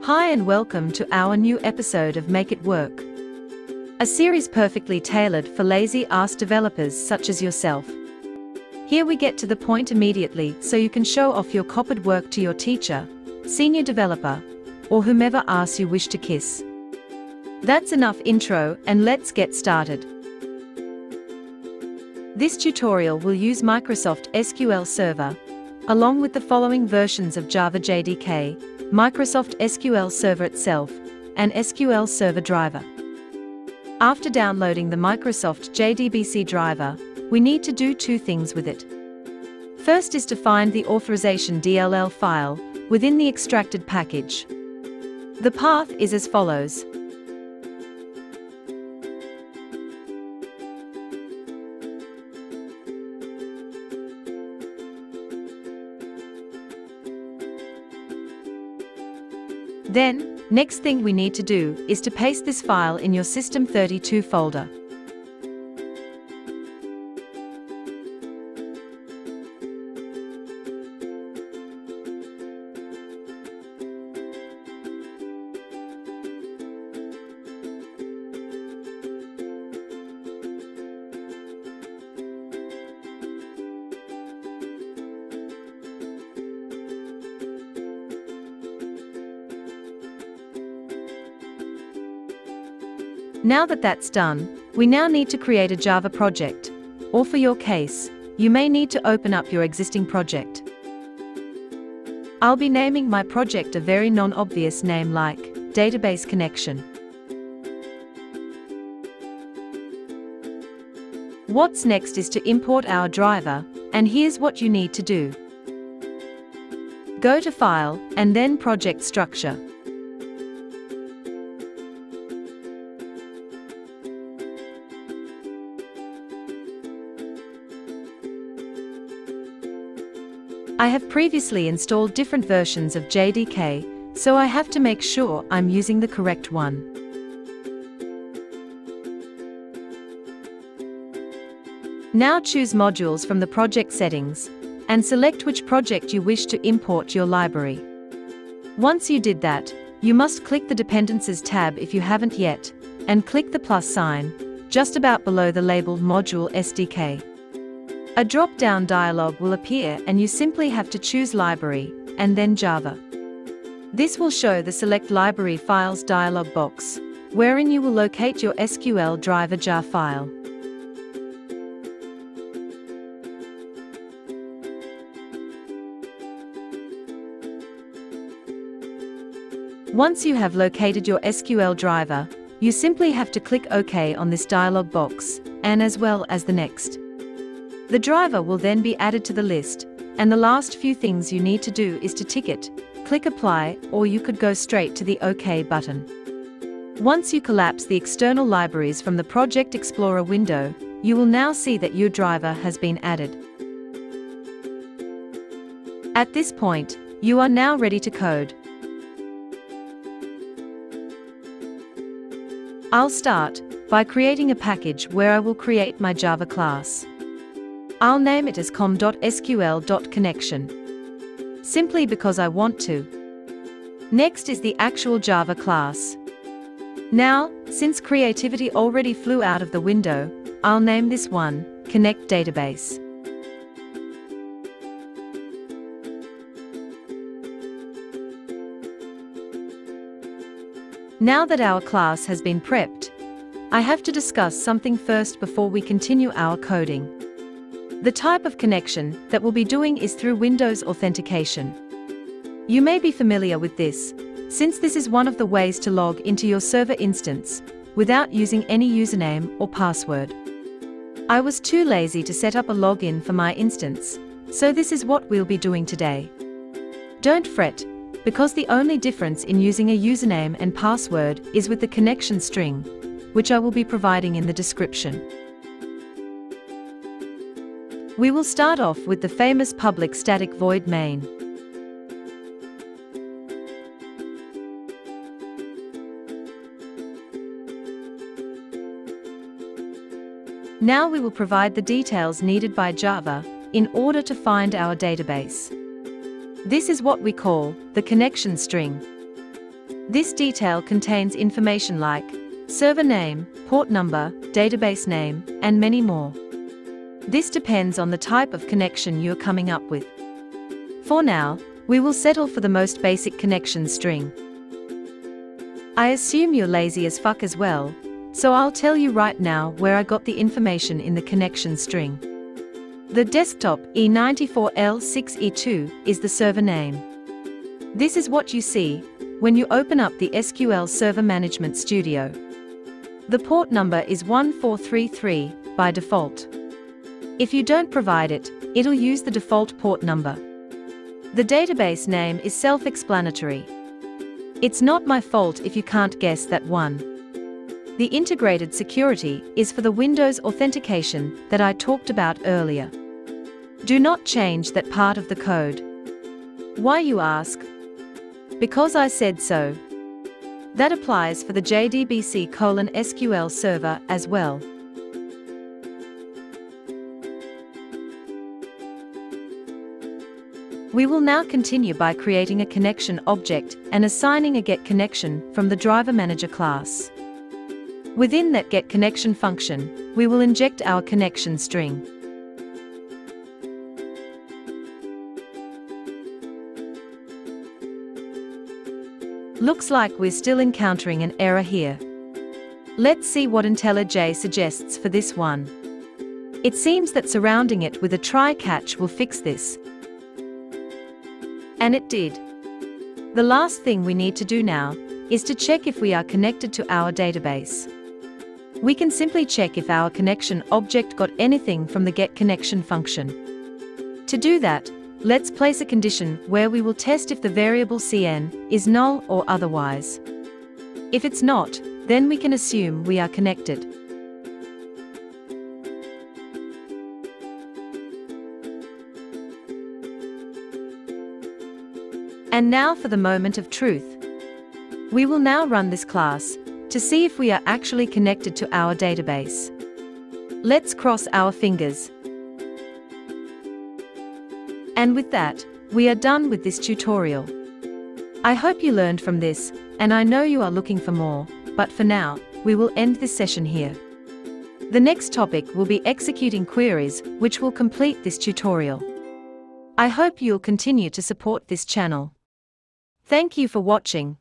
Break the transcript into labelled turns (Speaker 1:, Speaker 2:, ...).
Speaker 1: Hi and welcome to our new episode of Make It Work, a series perfectly tailored for lazy-ass developers such as yourself. Here we get to the point immediately so you can show off your copied work to your teacher, senior developer, or whomever else you wish to kiss. That's enough intro and let's get started. This tutorial will use Microsoft SQL Server, along with the following versions of Java JDK, Microsoft SQL Server itself, and SQL Server Driver. After downloading the Microsoft JDBC Driver, we need to do two things with it. First is to find the authorization DLL file within the extracted package. The path is as follows. Then, next thing we need to do is to paste this file in your System32 folder. Now that that's done, we now need to create a Java project, or for your case, you may need to open up your existing project. I'll be naming my project a very non-obvious name like Database Connection. What's next is to import our driver, and here's what you need to do. Go to File, and then Project Structure. I have previously installed different versions of JDK, so I have to make sure I'm using the correct one. Now choose Modules from the project settings, and select which project you wish to import to your library. Once you did that, you must click the Dependencies tab if you haven't yet, and click the plus sign, just about below the label Module SDK. A drop-down dialog will appear and you simply have to choose Library, and then Java. This will show the Select Library Files dialog box, wherein you will locate your SQL Driver jar file. Once you have located your SQL driver, you simply have to click OK on this dialog box, and as well as the next. The driver will then be added to the list, and the last few things you need to do is to tick it, click Apply, or you could go straight to the OK button. Once you collapse the external libraries from the Project Explorer window, you will now see that your driver has been added. At this point, you are now ready to code. I'll start by creating a package where I will create my Java class. I'll name it as com.sql.connection, simply because I want to. Next is the actual Java class. Now, since creativity already flew out of the window, I'll name this one Connect Database. Now that our class has been prepped, I have to discuss something first before we continue our coding. The type of connection that we'll be doing is through Windows Authentication. You may be familiar with this, since this is one of the ways to log into your server instance without using any username or password. I was too lazy to set up a login for my instance, so this is what we'll be doing today. Don't fret, because the only difference in using a username and password is with the connection string, which I will be providing in the description. We will start off with the famous public static void main. Now we will provide the details needed by Java in order to find our database. This is what we call the connection string. This detail contains information like server name, port number, database name, and many more. This depends on the type of connection you are coming up with. For now, we will settle for the most basic connection string. I assume you're lazy as fuck as well, so I'll tell you right now where I got the information in the connection string. The desktop E94L6E2 is the server name. This is what you see when you open up the SQL Server Management Studio. The port number is 1433 by default. If you don't provide it, it'll use the default port number. The database name is self-explanatory. It's not my fault if you can't guess that one. The integrated security is for the Windows Authentication that I talked about earlier. Do not change that part of the code. Why, you ask? Because I said so. That applies for the JDBC SQL Server as well. We will now continue by creating a connection object and assigning a getConnection from the Driver Manager class. Within that getConnection function, we will inject our connection string. Looks like we're still encountering an error here. Let's see what IntelliJ suggests for this one. It seems that surrounding it with a try-catch will fix this. And it did. The last thing we need to do now is to check if we are connected to our database. We can simply check if our connection object got anything from the getConnection function. To do that, let's place a condition where we will test if the variable cn is null or otherwise. If it's not, then we can assume we are connected. And now for the moment of truth. We will now run this class to see if we are actually connected to our database. Let's cross our fingers. And with that, we are done with this tutorial. I hope you learned from this, and I know you are looking for more, but for now, we will end this session here. The next topic will be executing queries, which will complete this tutorial. I hope you'll continue to support this channel. Thank you for watching.